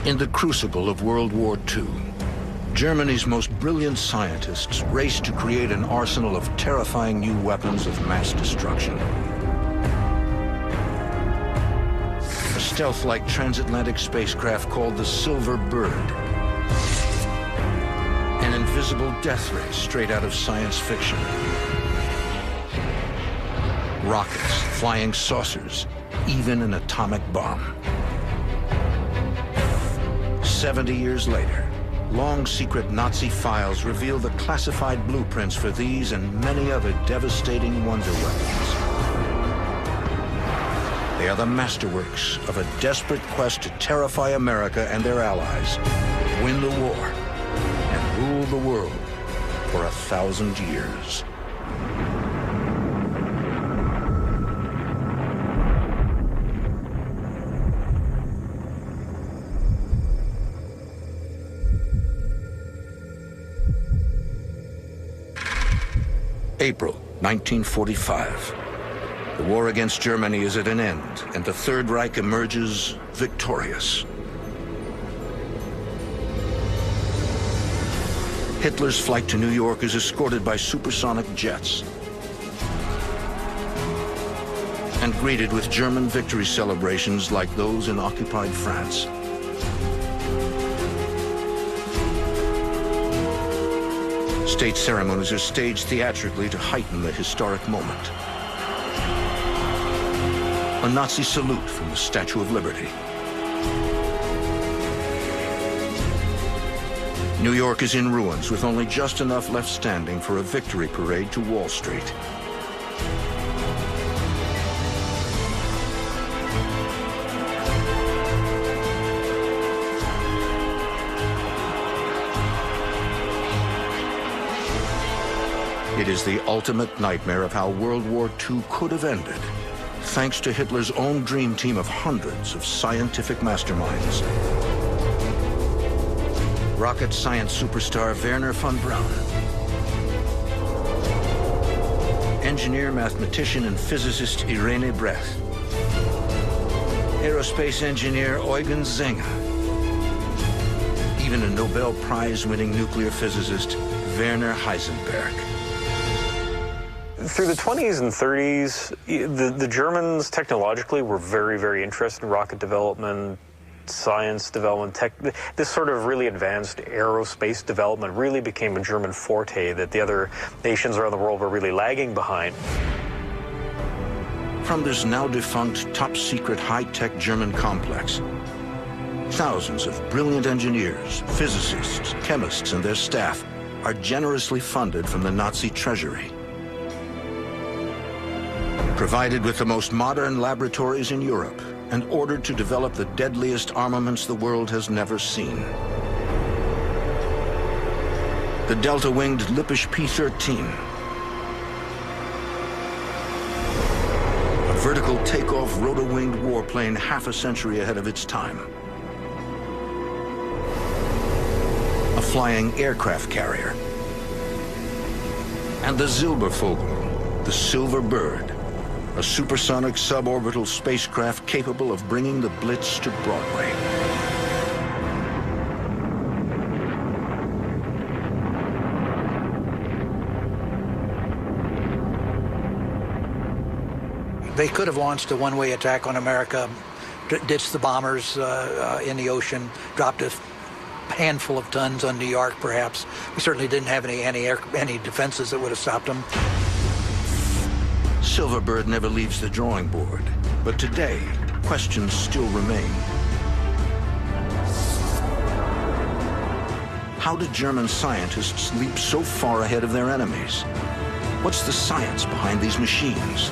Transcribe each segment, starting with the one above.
In the crucible of World War II, Germany's most brilliant scientists raced to create an arsenal of terrifying new weapons of mass destruction. A stealth-like transatlantic spacecraft called the Silver Bird. An invisible death ray straight out of science fiction. Rockets, flying saucers, even an atomic bomb. 70 years later, long-secret Nazi files reveal the classified blueprints for these and many other devastating wonder weapons. They are the masterworks of a desperate quest to terrify America and their allies, win the war, and rule the world for 1,000 years. April 1945. The war against Germany is at an end, and the Third Reich emerges victorious. Hitler's flight to New York is escorted by supersonic jets and greeted with German victory celebrations like those in occupied France. State ceremonies are staged theatrically to heighten the historic moment. A Nazi salute from the Statue of Liberty. New York is in ruins, with only just enough left standing for a victory parade to Wall Street. It is the ultimate nightmare of how World War II could have ended, thanks to Hitler's own dream team of hundreds of scientific masterminds. Rocket science superstar Wernher von Braun. Engineer, mathematician, and physicist Irene Brecht. Aerospace engineer Eugen Zenger. Even a Nobel Prize-winning nuclear physicist Werner Heisenberg. Through the 20s and 30s, the Germans technologically were very, very interested in rocket development, science development. This sort of really advanced aerospace development really became a German forte that the other nations around the world were really lagging behind. From this now defunct, top-secret, high-tech German complex, thousands of brilliant engineers, physicists, chemists, and their staff are generously funded from the Nazi treasury. Provided with the most modern laboratories in Europe, and ordered to develop the deadliest armaments the world has never seen. The delta-winged Lippisch P-13. A vertical takeoff rotor-winged warplane half a century ahead of its time. A flying aircraft carrier. And the Silbervogel, the Silver Bird. A supersonic suborbital spacecraft capable of bringing the Blitz to Broadway. They could have launched a one-way attack on America, ditched the bombers in the ocean, dropped a handful of tons on New York, perhaps. We certainly didn't have any defenses that would have stopped them. Silver Bird never leaves the drawing board, but today, questions still remain. How did German scientists leap so far ahead of their enemies? What's the science behind these machines?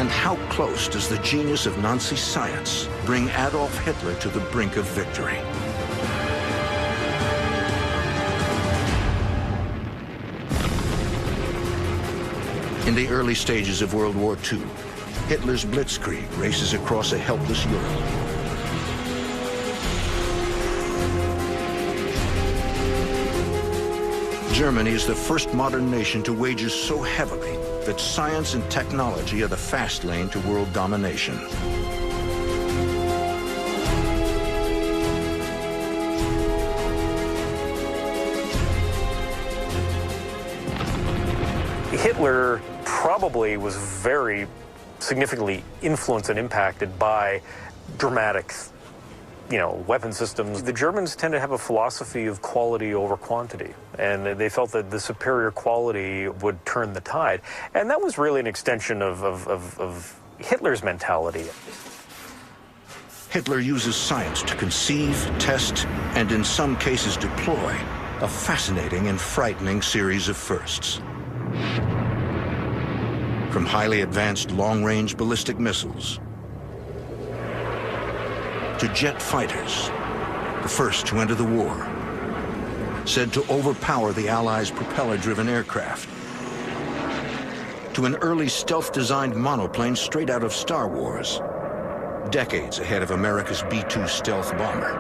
And how close does the genius of Nazi science bring Adolf Hitler to the brink of victory? In the early stages of World War II, Hitler's blitzkrieg races across a helpless Europe. Germany is the first modern nation to wager so heavily that science and technology are the fast lane to world domination. Hitler probably was very significantly influenced and impacted by dramatic, weapon systems. The Germans tend to have a philosophy of quality over quantity, and they felt that the superior quality would turn the tide. And that was really an extension of Hitler's mentality. Hitler uses science to conceive, test, and in some cases deploy a fascinating and frightening series of firsts. From highly advanced long-range ballistic missiles to jet fighters, the first to enter the war, said to overpower the Allies' propeller-driven aircraft, to an early stealth-designed monoplane straight out of Star Wars, decades ahead of America's B-2 stealth bomber.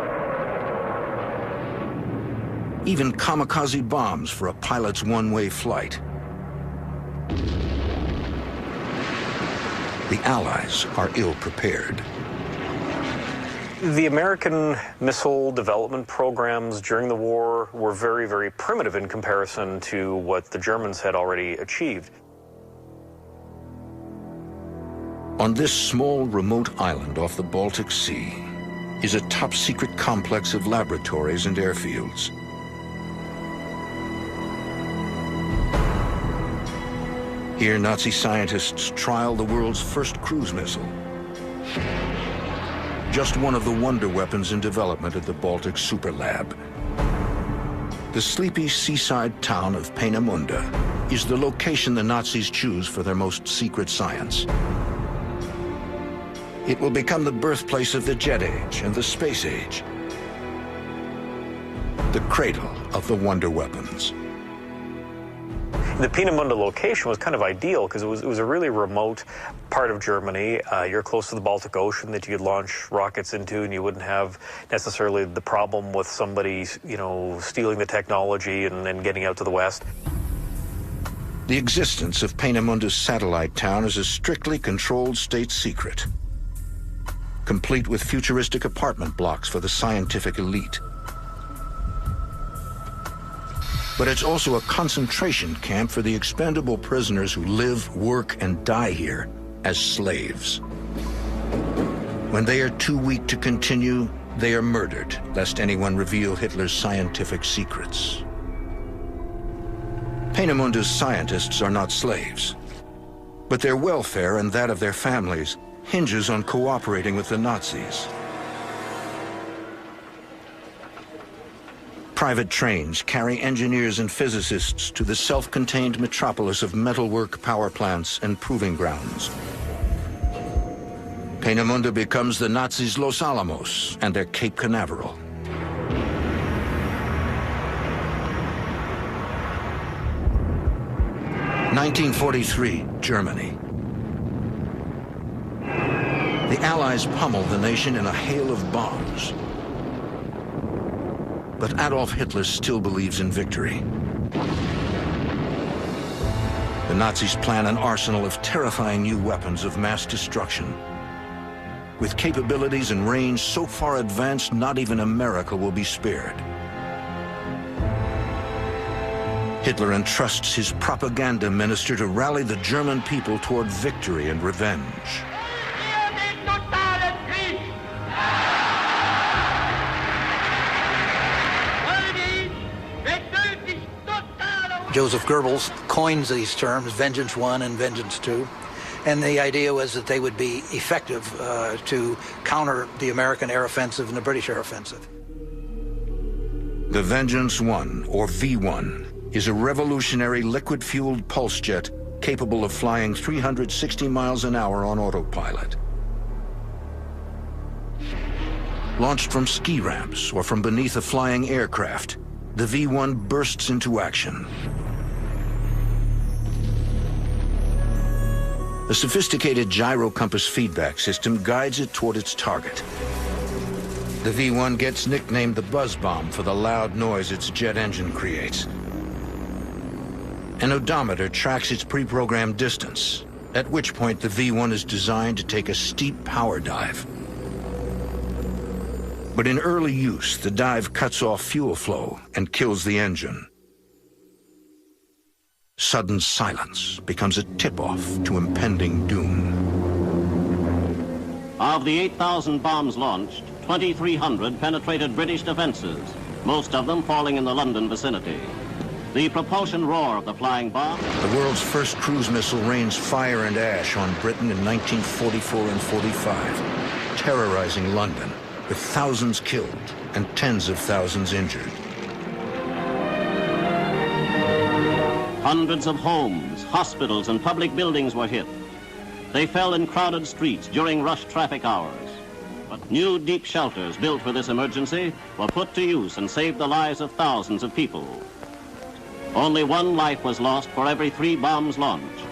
Even kamikaze bombs for a pilot's one-way flight. The Allies are ill-prepared. The American missile development programs during the war were very, very primitive in comparison to what the Germans had already achieved. On this small, remote island off the Baltic Sea is a top-secret complex of laboratories and airfields. Here, Nazi scientists trial the world's first cruise missile. Just one of the wonder weapons in development at the Baltic Super Lab. The sleepy seaside town of Peenemünde is the location the Nazis choose for their most secret science. It will become the birthplace of the jet age and the space age. The cradle of the wonder weapons. The Peenemünde location was kind of ideal because it was a really remote part of Germany. You're close to the Baltic Ocean that you could launch rockets into, and you wouldn't have necessarily the problem with somebody, stealing the technology and getting out to the west. The existence of Peenemunde's satellite town is a strictly controlled state secret, complete with futuristic apartment blocks for the scientific elite. But it's also a concentration camp for the expendable prisoners who live, work, and die here as slaves. When they are too weak to continue, they are murdered, lest anyone reveal Hitler's scientific secrets. Peenemunde's scientists are not slaves, but their welfare and that of their families hinges on cooperating with the Nazis. Private trains carry engineers and physicists to the self-contained metropolis of metalwork power plants and proving grounds. Peenemunde becomes the Nazis' Los Alamos and their Cape Canaveral. (1943), Germany. The Allies pummel the nation in a hail of bombs. But Adolf Hitler still believes in victory. The Nazis plan an arsenal of terrifying new weapons of mass destruction, with capabilities and range so far advanced not even America will be spared. Hitler entrusts his propaganda minister to rally the German people toward victory and revenge. Joseph Goebbels coins these terms, Vengeance 1 and Vengeance 2. And the idea was that they would be effective to counter the American air offensive and the British air offensive. The Vengeance 1, or V-1, is a revolutionary liquid-fueled pulse jet capable of flying 360 miles an hour on autopilot. Launched from ski ramps or from beneath a flying aircraft, the V-1 bursts into action. A sophisticated gyrocompass feedback system guides it toward its target. The V-1 gets nicknamed the Buzz Bomb for the loud noise its jet engine creates. An odometer tracks its pre-programmed distance, at which point the V-1 is designed to take a steep power dive. But in early use, the dive cuts off fuel flow and kills the engine. sudden silence becomes a tip-off to impending doom. Of the 8,000 bombs launched, 2,300 penetrated British defenses, most of them falling in the London vicinity. The propulsion roar of the flying bomb. The world's first cruise missile rains fire and ash on Britain in 1944 and 45, terrorizing London, with thousands killed and tens of thousands injured. Hundreds of homes, hospitals, and public buildings were hit. They fell in crowded streets during rush traffic hours. But new deep shelters built for this emergency were put to use and saved the lives of thousands of people. Only one life was lost for every 3 bombs launched.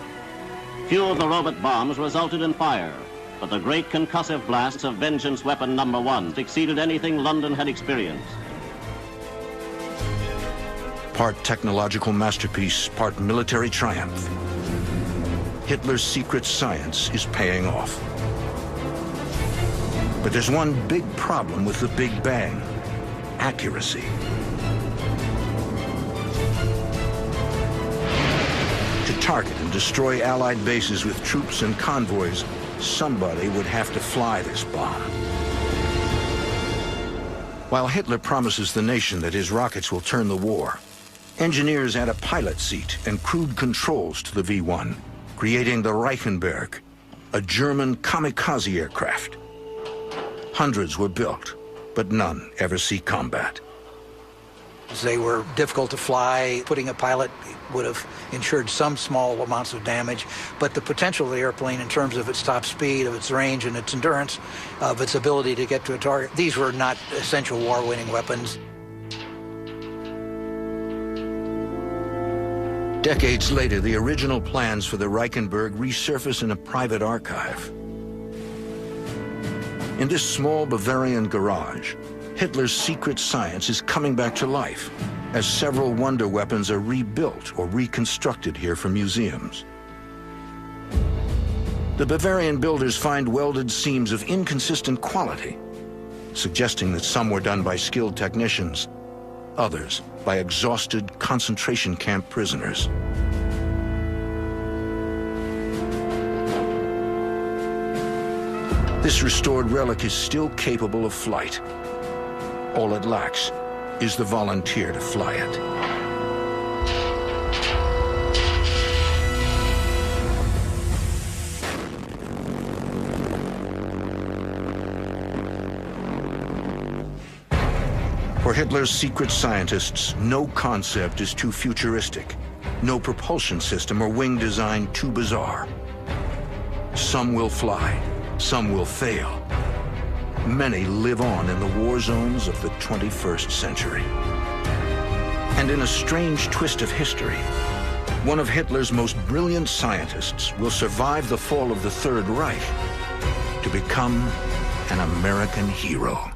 Few of the robot bombs resulted in fire, but the great concussive blasts of Vengeance Weapon No. 1 exceeded anything London had experienced. Part technological masterpiece, part military triumph. Hitler's secret science is paying off. But there's one big problem with the Big Bang: accuracy. To target and destroy Allied bases with troops and convoys, somebody would have to fly this bomb. While Hitler promises the nation that his rockets will turn the war, engineers add a pilot seat and crude controls to the V-1, creating the Reichenberg, a German kamikaze aircraft. Hundreds were built, but none ever see combat. They were difficult to fly. Putting a pilot would have ensured some small amounts of damage, but the potential of the airplane in terms of its top speed, of its range and its endurance, of its ability to get to a target, these were not essential war-winning weapons. Decades later, the original plans for the Reichenberg resurface in a private archive. In this small Bavarian garage, Hitler's secret science is coming back to life as several wonder weapons are rebuilt or reconstructed here for museums. The Bavarian builders find welded seams of inconsistent quality, suggesting that some were done by skilled technicians, others by exhausted concentration camp prisoners. This restored relic is still capable of flight. All it lacks is the volunteer to fly it. For Hitler's secret scientists, no concept is too futuristic, no propulsion system or wing design too bizarre. Some will fly, some will fail. Many live on in the war zones of the 21st century. And in a strange twist of history, one of Hitler's most brilliant scientists will survive the fall of the Third Reich to become an American hero.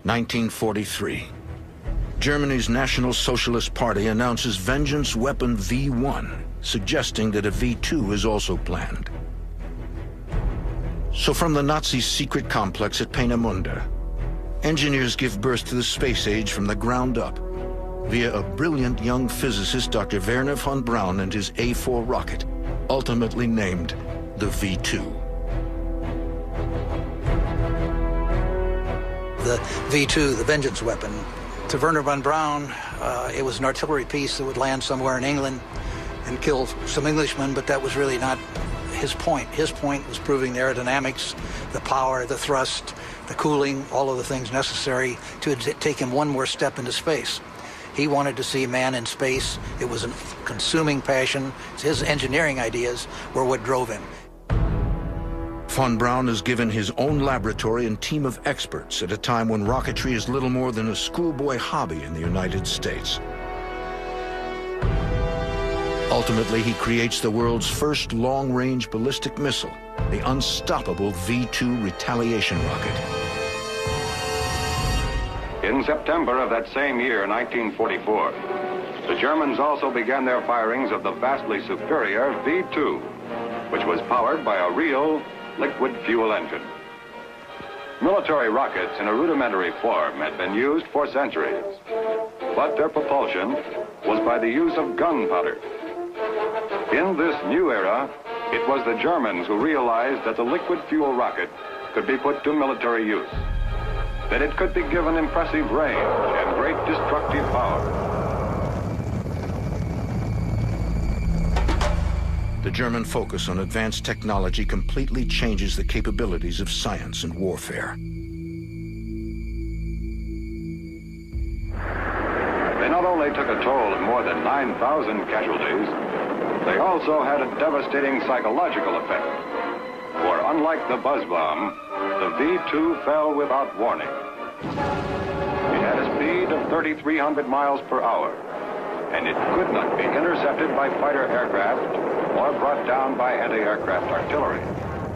1943. Germany's National Socialist Party announces Vengeance Weapon V1, suggesting that a V2 is also planned. So from the Nazis' secret complex at Peenemünde, engineers give birth to the space age from the ground up via a brilliant young physicist, Dr. Wernher von Braun, and his A4 rocket, ultimately named the V2. The V2, the Vengeance Weapon. To Wernher von Braun, it was an artillery piece that would land somewhere in England and kill some Englishmen, but that was really not his point. His point was proving the aerodynamics, the power, the thrust, the cooling, all of the things necessary to take him one more step into space. He wanted to see man in space. It was a consuming passion. His engineering ideas were what drove him. Von Braun is given his own laboratory and team of experts at a time when rocketry is little more than a schoolboy hobby in the United States. Ultimately, he creates the world's first long-range ballistic missile, the unstoppable V2 retaliation rocket. In September of that same year, 1944, the Germans also began their firings of the vastly superior V2, which was powered by a real liquid fuel engine. Military rockets in a rudimentary form had been used for centuries, but their propulsion was by the use of gunpowder. In this new era, it was the Germans who realized that the liquid fuel rocket could be put to military use, that it could be given impressive range and great destructive power. The German focus on advanced technology completely changes the capabilities of science and warfare. They not only took a toll of more than 9,000 casualties, they also had a devastating psychological effect. For unlike the buzz bomb, the V-2 fell without warning. It had a speed of 3,300 miles per hour, and it could not be intercepted by fighter aircraft or brought down by anti-aircraft artillery.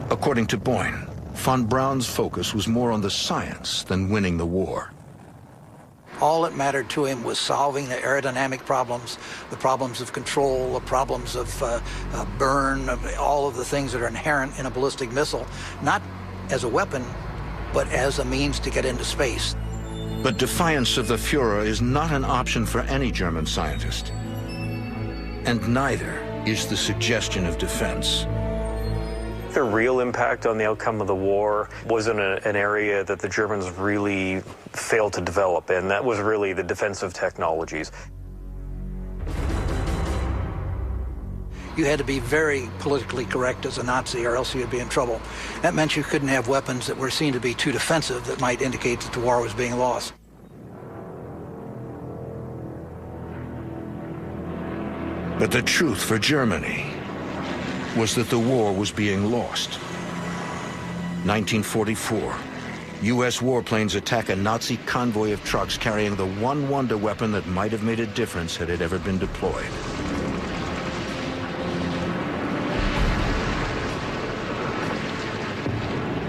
According to Boyne, von Braun's focus was more on the science than winning the war. All that mattered to him was solving the aerodynamic problems, the problems of control, the problems of burn, all of the things that are inherent in a ballistic missile, not as a weapon, but as a means to get into space. But defiance of the Führer is not an option for any German scientist. And neither is the suggestion of defense. The real impact on the outcome of the war was in an area that the Germans really failed to develop, and that was really the defensive technologies. You had to be very politically correct as a Nazi, or else you'd be in trouble. That meant you couldn't have weapons that were seen to be too defensive that might indicate that the war was being lost. But the truth for Germany was that the war was being lost. 1944, U.S. warplanes attack a Nazi convoy of trucks carrying the one wonder weapon that might have made a difference had it ever been deployed.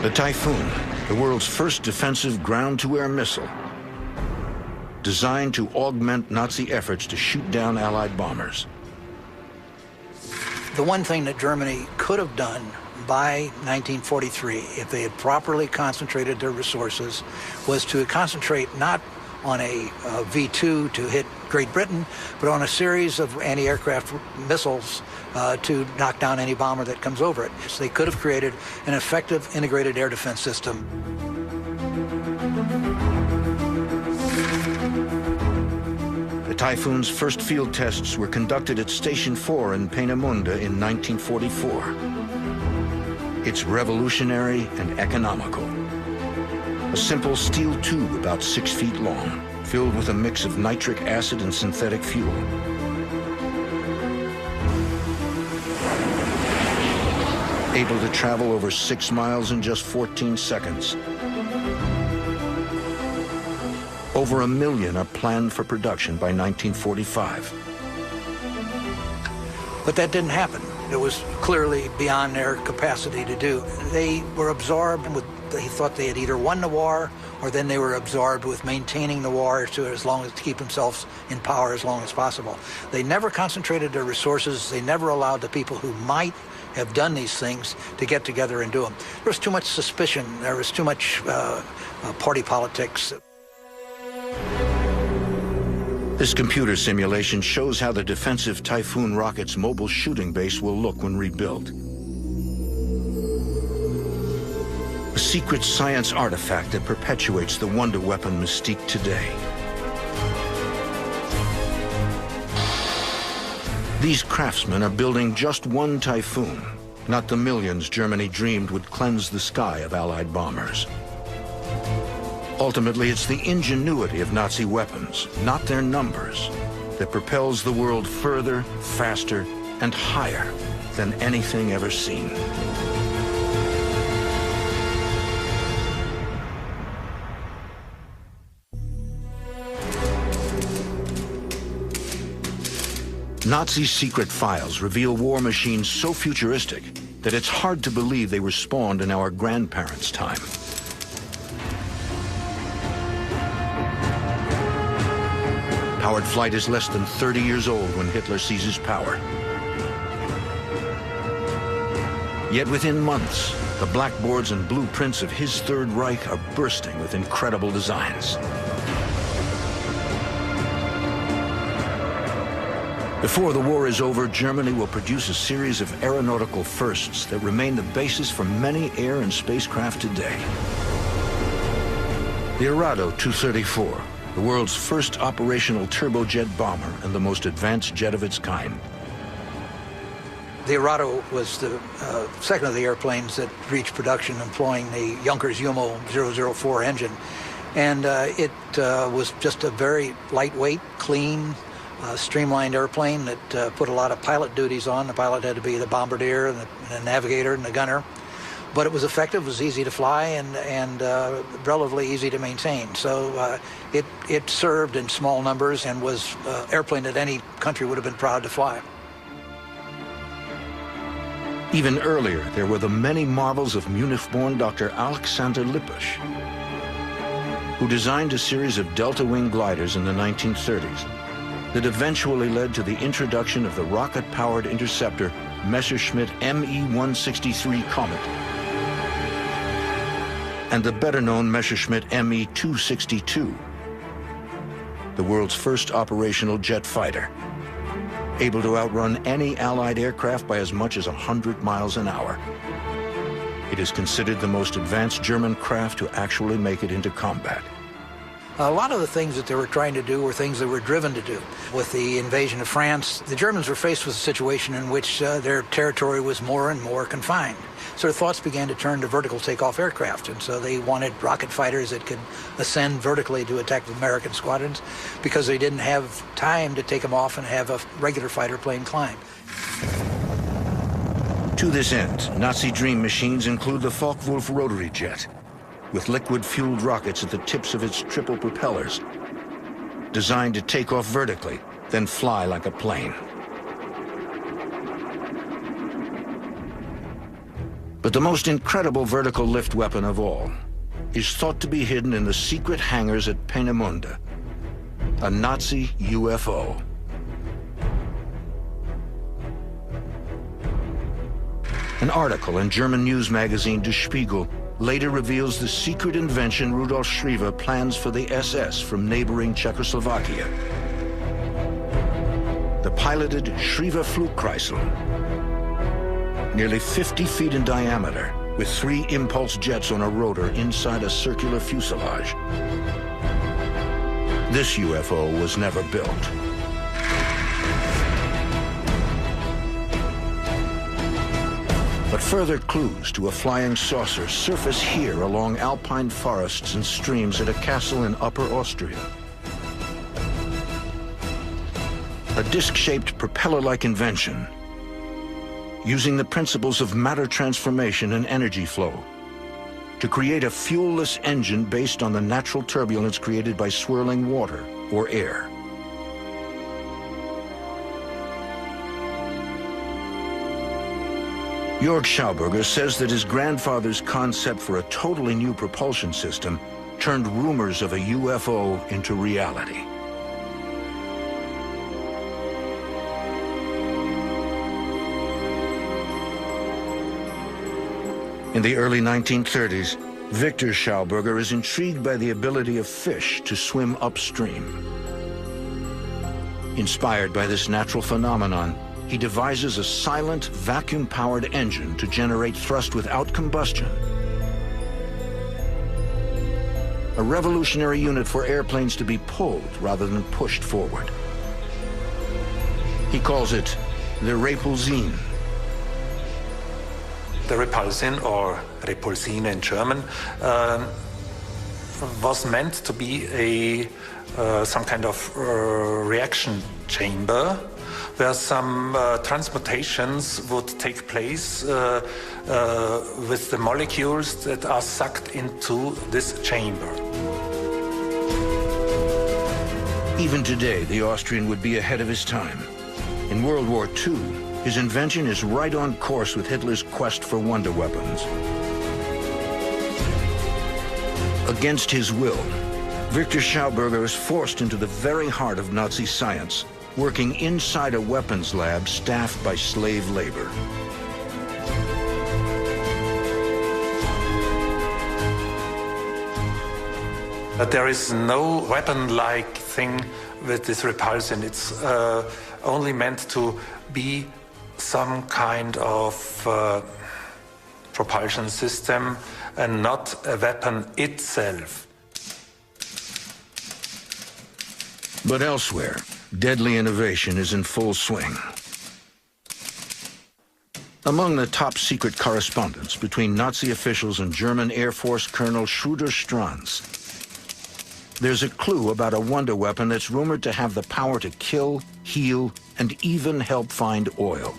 The Typhoon, the world's first defensive ground-to-air missile, designed to augment Nazi efforts to shoot down Allied bombers. The one thing that Germany could have done by 1943, if they had properly concentrated their resources, was to concentrate not on a V-2 to hit Great Britain, but on a series of anti-aircraft missiles to knock down any bomber that comes over it. So they could have created an effective integrated air defense system. The Typhoon's first field tests were conducted at Station 4 in Peenemünde in 1944. It's revolutionary and economical. A simple steel tube about 6 feet long, filled with a mix of nitric acid and synthetic fuel. Able to travel over 6 miles in just 14 seconds. Over 1 million are planned for production by 1945. But that didn't happen. It was clearly beyond their capacity to do. They were absorbed with, they thought they had either won the war, or then they were absorbed with maintaining the war to keep themselves in power as long as possible. They never concentrated their resources. They never allowed the people who might have done these things to get together and do them. There was too much suspicion. There was too much party politics. This computer simulation shows how the defensive Typhoon rocket's mobile shooting base will look when rebuilt. A secret science artifact that perpetuates the wonder weapon mystique today. These craftsmen are building just one Typhoon, not the millions Germany dreamed would cleanse the sky of Allied bombers. Ultimately, it's the ingenuity of Nazi weapons, not their numbers, that propels the world further, faster, and higher than anything ever seen. Nazi secret files reveal war machines so futuristic that it's hard to believe they were spawned in our grandparents' time. Powered flight is less than 30 years old when Hitler seizes power. Yet within months, The blackboards and blueprints of his Third Reich are bursting with incredible designs. Before the war is over, Germany will produce a series of aeronautical firsts that remain the basis for many air and spacecraft today. The Arado 234, the world's first operational turbojet bomber and the most advanced jet of its kind. The Arado was the second of the airplanes that reached production employing the Junkers Jumo 004 engine. And it was just a very lightweight, clean, streamlined airplane that put a lot of pilot duties on. The pilot had to be the bombardier and the navigator and the gunner. But it was effective, was easy to fly, and relatively easy to maintain. So it served in small numbers and was an airplane that any country would have been proud to fly. Even earlier, there were the many marvels of Munich-born Dr. Alexander Lippisch, who designed a series of delta-wing gliders in the 1930s that eventually led to the introduction of the rocket-powered interceptor Messerschmitt Me-163 Comet and the better-known Messerschmitt Me-262, the world's first operational jet fighter, able to outrun any Allied aircraft by as much as 100 miles an hour. It is considered the most advanced German craft to actually make it into combat. A lot of the things that they were trying to do were things they were driven to do. With the invasion of France, the Germans were faced with a situation in which their territory was more and more confined. So their thoughts began to turn to vertical takeoff aircraft, and so they wanted rocket fighters that could ascend vertically to attack the American squadrons because they didn't have time to take them off and have a regular fighter plane climb. To this end, Nazi dream machines include the Focke-Wulf rotary jet, with liquid-fueled rockets at the tips of its triple propellers, designed to take off vertically, then fly like a plane. But the most incredible vertical lift weapon of all is thought to be hidden in the secret hangars at Peenemünde, a Nazi UFO. An article in German news magazine Der Spiegel later reveals the secret invention Rudolf Schriever plans for the SS from neighboring Czechoslovakia. The piloted Schriever Flugkreisel, nearly 50 feet in diameter, with 3 impulse jets on a rotor inside a circular fuselage. This UFO was never built. But further clues to a flying saucer surface here along alpine forests and streams at a castle in Upper Austria. A disc-shaped propeller-like invention, using the principles of matter transformation and energy flow to create a fuelless engine based on the natural turbulence created by swirling water or air. Jörg Schauberger says that his grandfather's concept for a totally new propulsion system turned rumors of a UFO into reality. In the early 1930s, Victor Schauberger is intrigued by the ability of fish to swim upstream. Inspired by this natural phenomenon, he devises a silent, vacuum-powered engine to generate thrust without combustion. A revolutionary unit for airplanes to be pulled rather than pushed forward. He calls it the Repulsin. The Repulsin, or Repulsine in German, was meant to be some kind of reaction chamber where some transmutations would take place with the molecules that are sucked into this chamber. Even today, the Austrian would be ahead of his time. In World War II, his invention is right on course with Hitler's quest for wonder weapons. Against his will, Victor Schauberger is forced into the very heart of Nazi science, working inside a weapons lab staffed by slave labor. But there is no weapon-like thing with this repulsion. It's only meant to be some kind of propulsion system and not a weapon itself. But elsewhere, deadly innovation is in full swing. Among the top-secret correspondence between Nazi officials and German Air Force Colonel Schroeder Stranz, there's a clue about a wonder weapon that's rumored to have the power to kill, heal, and even help find oil.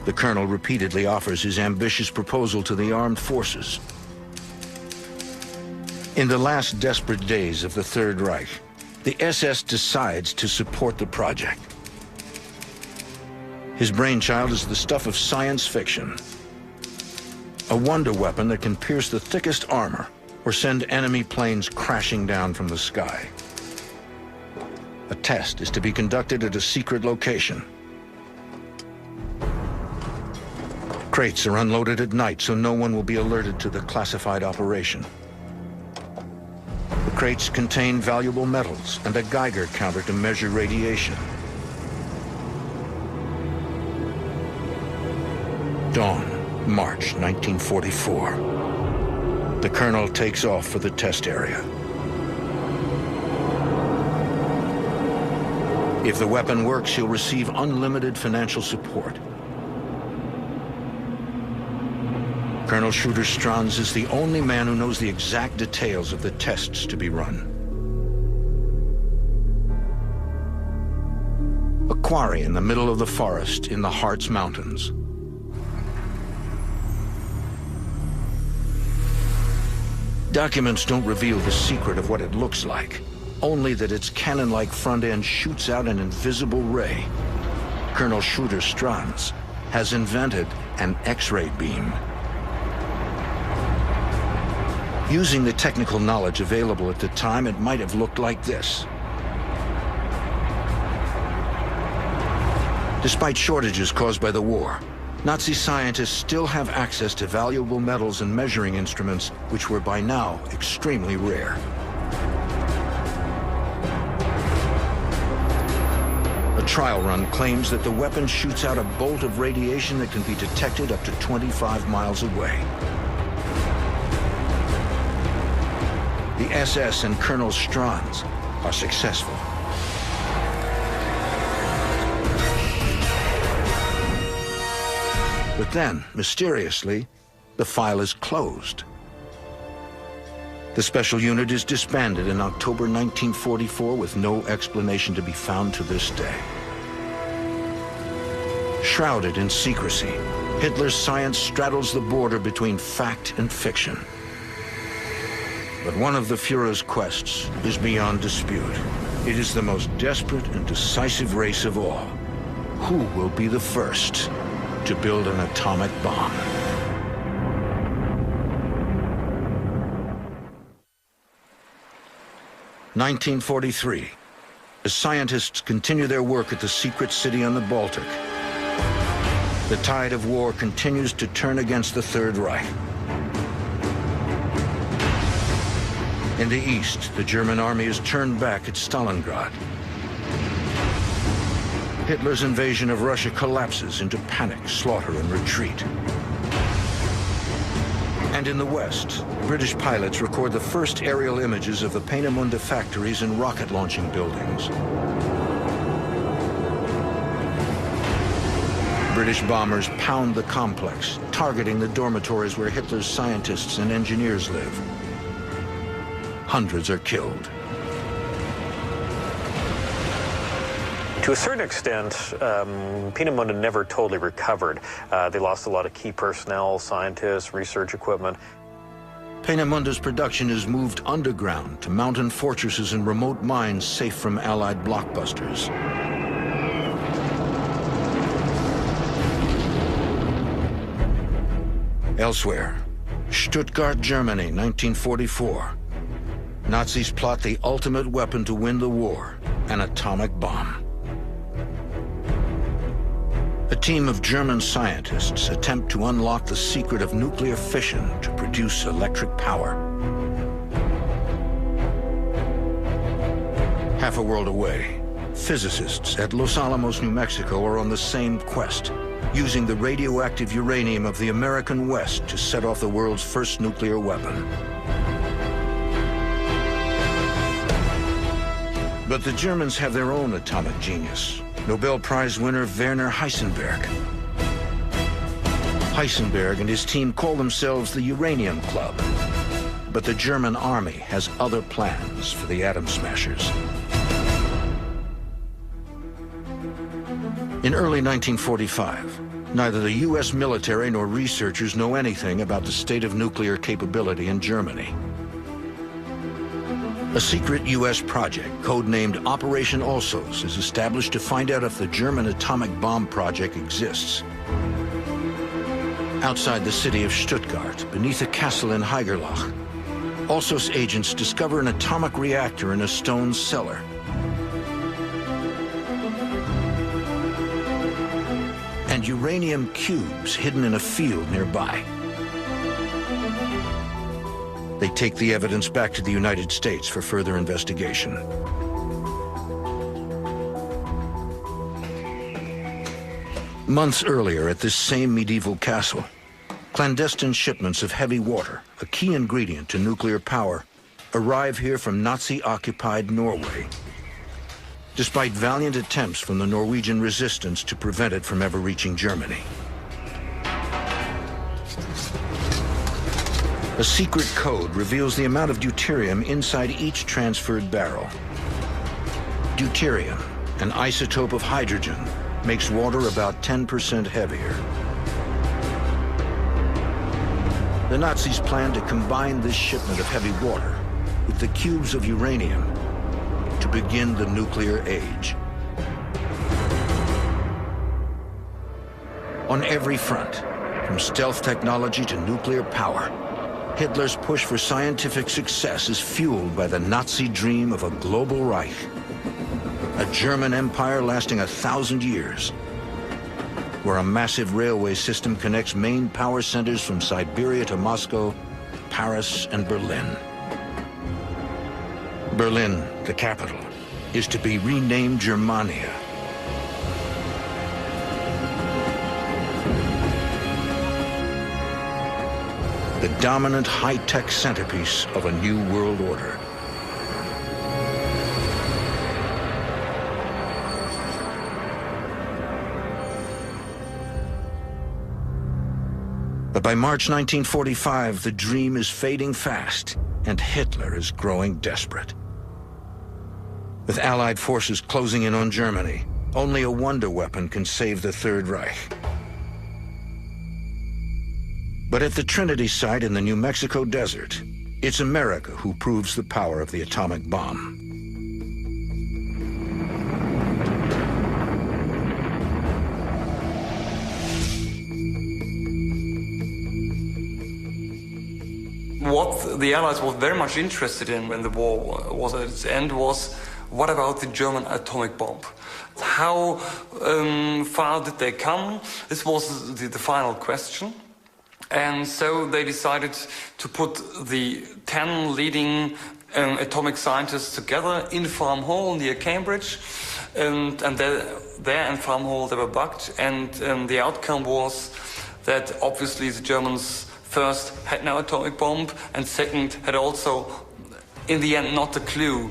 The colonel repeatedly offers his ambitious proposal to the armed forces. In the last desperate days of the Third Reich, the SS decides to support the project. His brainchild is the stuff of science fiction. A wonder weapon that can pierce the thickest armor or send enemy planes crashing down from the sky. A test is to be conducted at a secret location. Crates are unloaded at night so no one will be alerted to the classified operation. The crates contain valuable metals and a Geiger counter to measure radiation. Dawn, March 1944. The colonel takes off for the test area. If the weapon works, he'll receive unlimited financial support. Colonel Schroeder Stranz is the only man who knows the exact details of the tests to be run. A quarry in the middle of the forest in the Harz Mountains. Documents don't reveal the secret of what it looks like, only that its cannon-like front end shoots out an invisible ray. Colonel Schroeder Stranz has invented an X-ray beam. Using the technical knowledge available at the time, it might have looked like this. Despite shortages caused by the war, Nazi scientists still have access to valuable metals and measuring instruments, which were by now extremely rare. A trial run claims that the weapon shoots out a bolt of radiation that can be detected up to 25 miles away. The SS and Colonel Stranz are successful. But then, mysteriously, the file is closed. The special unit is disbanded in October 1944 with no explanation to be found to this day. Shrouded in secrecy, Hitler's science straddles the border between fact and fiction. But one of the Führer's quests is beyond dispute. It is the most desperate and decisive race of all. Who will be the first to build an atomic bomb? (1943). As scientists continue their work at the secret city on the Baltic, the tide of war continues to turn against the Third Reich. In the east, the German army is turned back at Stalingrad. Hitler's invasion of Russia collapses into panic, slaughter, and retreat. And in the west, British pilots record the first aerial images of the Peenemünde factories and rocket launching buildings. British bombers pound the complex, targeting the dormitories where Hitler's scientists and engineers live. Hundreds are killed. To a certain extent, Peenemünde never totally recovered. They lost a lot of key personnel, scientists, research equipment. Peenemunde's production is moved underground to mountain fortresses and remote mines safe from Allied blockbusters. Elsewhere, Stuttgart, Germany, 1944. Nazis plot the ultimate weapon to win the war, an atomic bomb. A team of German scientists attempt to unlock the secret of nuclear fission to produce electric power. Half a world away, physicists at Los Alamos, New Mexico are on the same quest, using the radioactive uranium of the American West to set off the world's first nuclear weapon. But the Germans have their own atomic genius, Nobel Prize winner Werner Heisenberg. Heisenberg and his team call themselves the Uranium Club, but the German army has other plans for the atom smashers. In early 1945, neither the U.S. military nor researchers know anything about the state of nuclear capability in Germany. A secret U.S. project, codenamed Operation Alsos, is established to find out if the German atomic bomb project exists. Outside the city of Stuttgart, beneath a castle in Haigerloch, Alsos agents discover an atomic reactor in a stone cellar. And uranium cubes hidden in a field nearby. They take the evidence back to the United States for further investigation. Months earlier, at this same medieval castle, clandestine shipments of heavy water, a key ingredient to nuclear power, arrive here from Nazi-occupied Norway, despite valiant attempts from the Norwegian resistance to prevent it from ever reaching Germany. A secret code reveals the amount of deuterium inside each transferred barrel. Deuterium, an isotope of hydrogen, makes water about 10% heavier. The Nazis plan to combine this shipment of heavy water with the cubes of uranium to begin the nuclear age. On every front, from stealth technology to nuclear power, Hitler's push for scientific success is fueled by the Nazi dream of a global Reich, a German empire lasting 1,000 years, where a massive railway system connects main power centers from Siberia to Moscow, Paris, and Berlin. Berlin, the capital, is to be renamed Germania. The dominant high-tech centerpiece of a new world order. But by March 1945, the dream is fading fast, and Hitler is growing desperate. With Allied forces closing in on Germany, only a wonder weapon can save the Third Reich. But at the Trinity site in the New Mexico desert, it's America who proves the power of the atomic bomb. What the Allies were very much interested in when the war was at its end was, what about the German atomic bomb? How far did they come? This was the final question. And so they decided to put the 10 leading atomic scientists together in Farm Hall near Cambridge. And there in Farm Hall they were bugged. And the outcome was that obviously the Germans first had no atomic bomb, and second had also, in the end, not a clue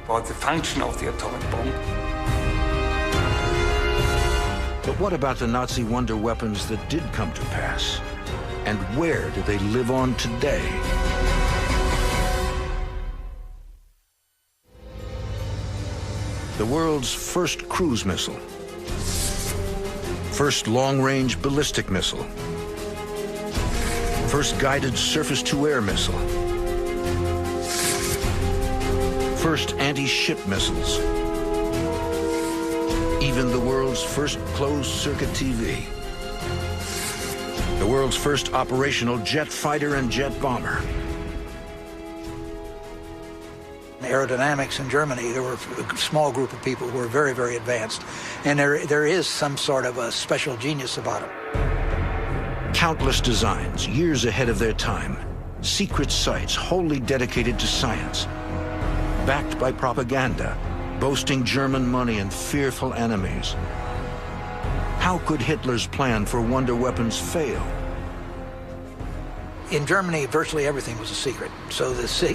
about the function of the atomic bomb. But what about the Nazi wonder weapons that did come to pass? And where do they live on today? The world's first cruise missile, first long-range ballistic missile, first guided surface-to-air missile, first anti-ship missiles, even the world's first closed-circuit TV, the world's first operational jet fighter and jet bomber. Aerodynamics in Germany, there were a small group of people who were very, very advanced, and there is some sort of a special genius about it. Countless designs, years ahead of their time. Secret sites wholly dedicated to science. Backed by propaganda boasting German money and fearful enemies. How could Hitler's plan for wonder weapons fail? In Germany, virtually everything was a secret. So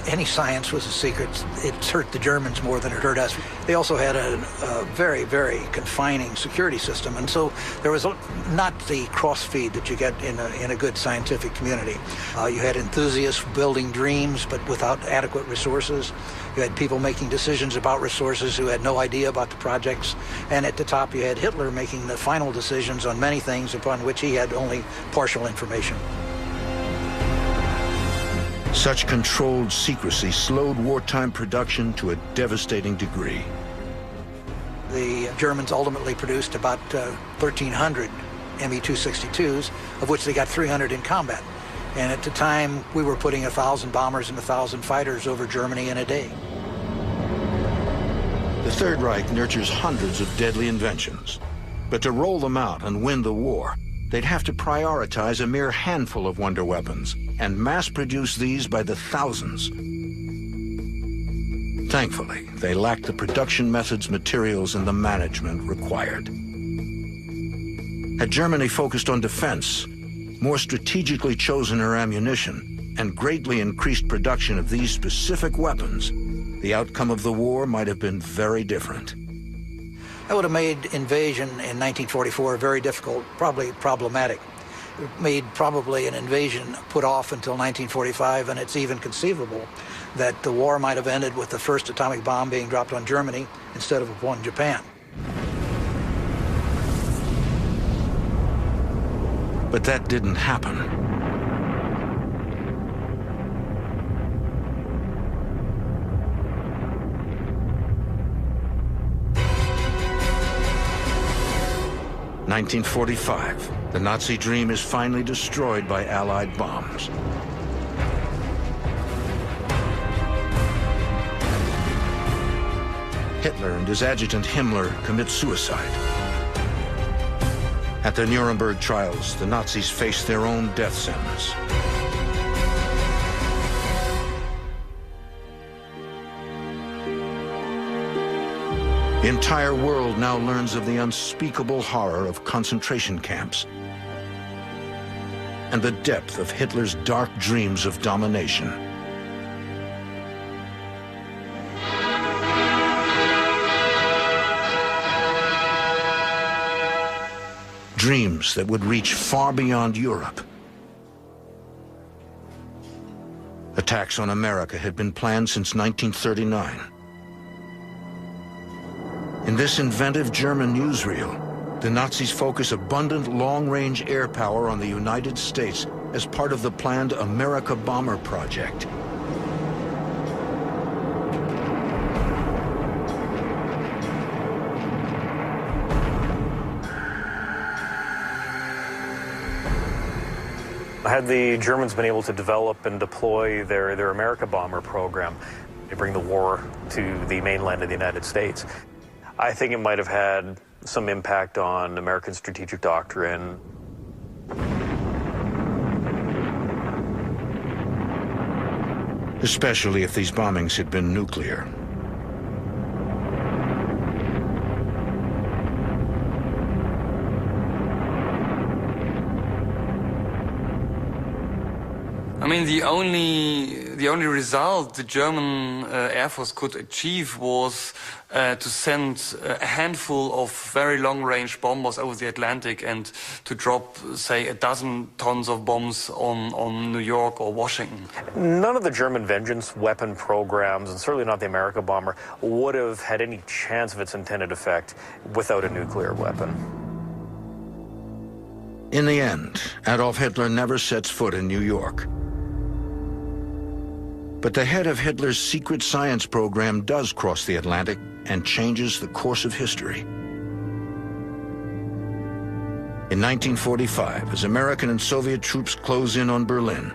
any science was a secret. It hurt the Germans more than it hurt us. They also had a very, very confining security system. And so there was not the cross-feed that you get in a good scientific community. You had enthusiasts building dreams, but without adequate resources. You had people making decisions about resources who had no idea about the projects. And at the top, you had Hitler making the final decisions on many things upon which he had only partial information. Such controlled secrecy slowed wartime production to a devastating degree. The Germans ultimately produced about 1,300 Me-262s, of which they got 300 in combat. And at the time, we were putting 1,000 bombers and 1,000 fighters over Germany in a day. The Third Reich nurtures hundreds of deadly inventions. But to roll them out and win the war, they'd have to prioritize a mere handful of wonder weapons and mass-produce these by the thousands. Thankfully, they lacked the production methods, materials, and the management required. Had Germany focused on defense, more strategically chosen her ammunition, and greatly increased production of these specific weapons, the outcome of the war might have been very different. That would have made invasion in 1944 very difficult, probably problematic. It made probably an invasion put off until 1945, and it's even conceivable that the war might have ended with the first atomic bomb being dropped on Germany instead of upon Japan. But that didn't happen. In 1945, the Nazi dream is finally destroyed by Allied bombs. Hitler and his adjutant Himmler commit suicide. At the Nuremberg trials, the Nazis face their own death sentence. The entire world now learns of the unspeakable horror of concentration camps and the depth of Hitler's dark dreams of domination. Dreams that would reach far beyond Europe. Attacks on America had been planned since 1939. In this inventive German newsreel, the Nazis focus abundant long-range air power on the United States as part of the planned America Bomber Project. Had the Germans been able to develop and deploy their America Bomber program, they bring the war to the mainland of the United States, I think it might have had some impact on American strategic doctrine. Especially if these bombings had been nuclear. I mean, the only result the German Air Force could achieve was to send a handful of very long-range bombers over the Atlantic and to drop, say, 12 tons of bombs on New York or Washington. None of the German vengeance weapon programs, and certainly not the America Bomber, would have had any chance of its intended effect without a nuclear weapon. In the end, Adolf Hitler never sets foot in New York. But the head of Hitler's secret science program does cross the Atlantic and changes the course of history. In 1945, as American and Soviet troops close in on Berlin,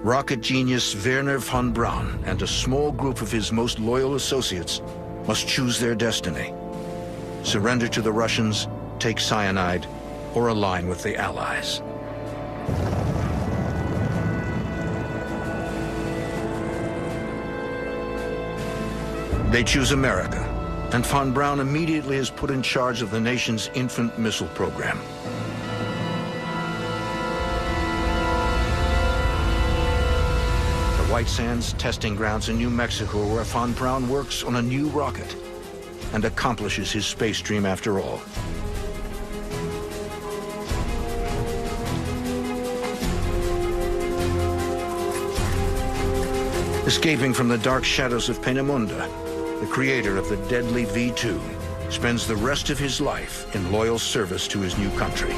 rocket genius Wernher von Braun and a small group of his most loyal associates must choose their destiny: surrender to the Russians, take cyanide, or align with the Allies. They choose America, and von Braun immediately is put in charge of the nation's infant missile program. The White Sands testing grounds in New Mexico, where von Braun works on a new rocket and accomplishes his space dream after all. Escaping from the dark shadows of Peenemünde, the creator of the deadly V-2 spends the rest of his life in loyal service to his new country.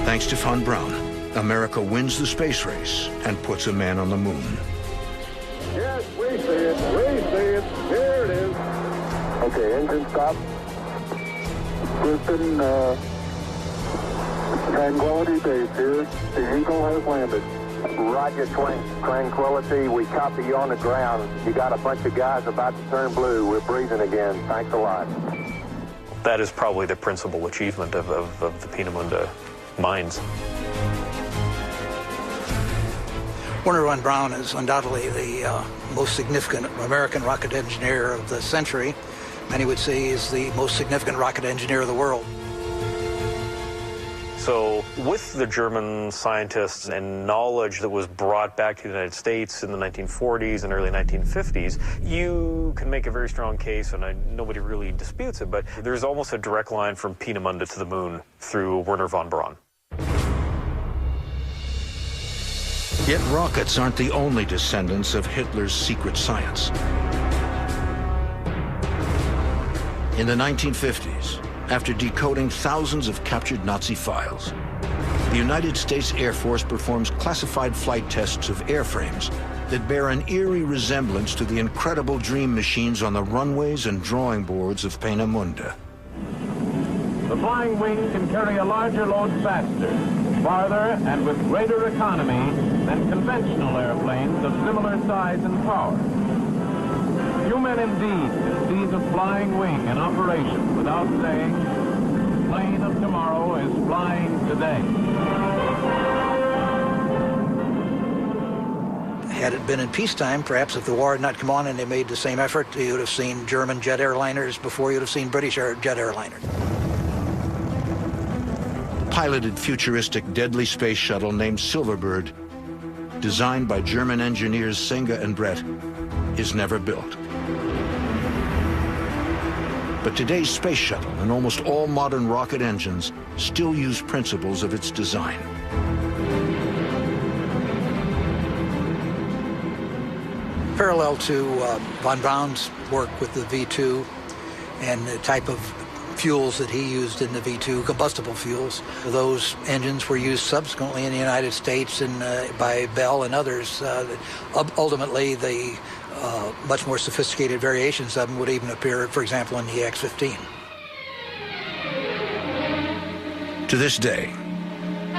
Thanks to von Braun, America wins the space race and puts a man on the moon. Yes, we see it. We see it. Here it is. Okay, engine stop. Houston, Tranquility Base here. The Eagle has landed. Roger, Tranquility. We copy you on the ground. You got a bunch of guys about to turn blue. We're breathing again. Thanks a lot. That is probably the principal achievement of the Peenemünde mines. Wernher von Braun is undoubtedly the most significant American rocket engineer of the century. Many would say he's the most significant rocket engineer of the world. So with the German scientists and knowledge that was brought back to the United States in the 1940s and early 1950s, you can make a very strong case, and nobody really disputes it, but there's almost a direct line from Peenemünde to the moon through Wernher von Braun. Yet rockets aren't the only descendants of Hitler's secret science. In the 1950s, after decoding thousands of captured Nazi files, the United States Air Force performs classified flight tests of airframes that bear an eerie resemblance to the incredible dream machines on the runways and drawing boards of Peenemünde. The flying wing can carry a larger load faster, farther, and with greater economy than conventional airplanes of similar size and power. Few men indeed can see the flying wing in operation without saying, the plane of tomorrow is flying today. Had it been in peacetime, perhaps if the war had not come on and they made the same effort, you would have seen German jet airliners before you would have seen British jet airliners. Piloted futuristic deadly space shuttle named Silverbird, designed by German engineers Senge and Brett, is never built. But today's space shuttle and almost all modern rocket engines still use principles of its design. Parallel to von Braun's work with the V-2 and the type of fuels that he used in the V-2, combustible fuels, those engines were used subsequently in the United States and by Bell and others. Ultimately, the much more sophisticated variations of them would even appear, for example, in the X-15. To this day,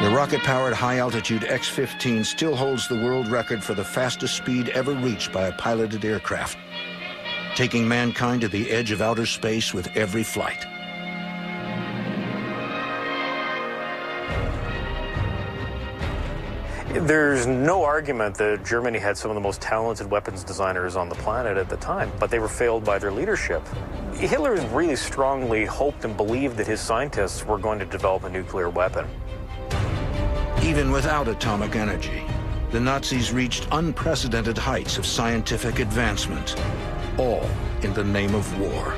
the rocket-powered high-altitude X-15 still holds the world record for the fastest speed ever reached by a piloted aircraft, taking mankind to the edge of outer space with every flight. There's no argument that Germany had some of the most talented weapons designers on the planet at the time, but they were failed by their leadership. Hitler really strongly hoped and believed that his scientists were going to develop a nuclear weapon. Even without atomic energy, the Nazis reached unprecedented heights of scientific advancement, all in the name of war.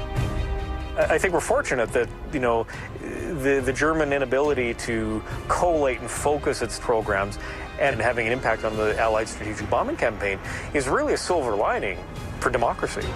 I think we're fortunate that, you know, the German inability to collate and focus its programs and having an impact on the Allied strategic bombing campaign is really a silver lining for democracy.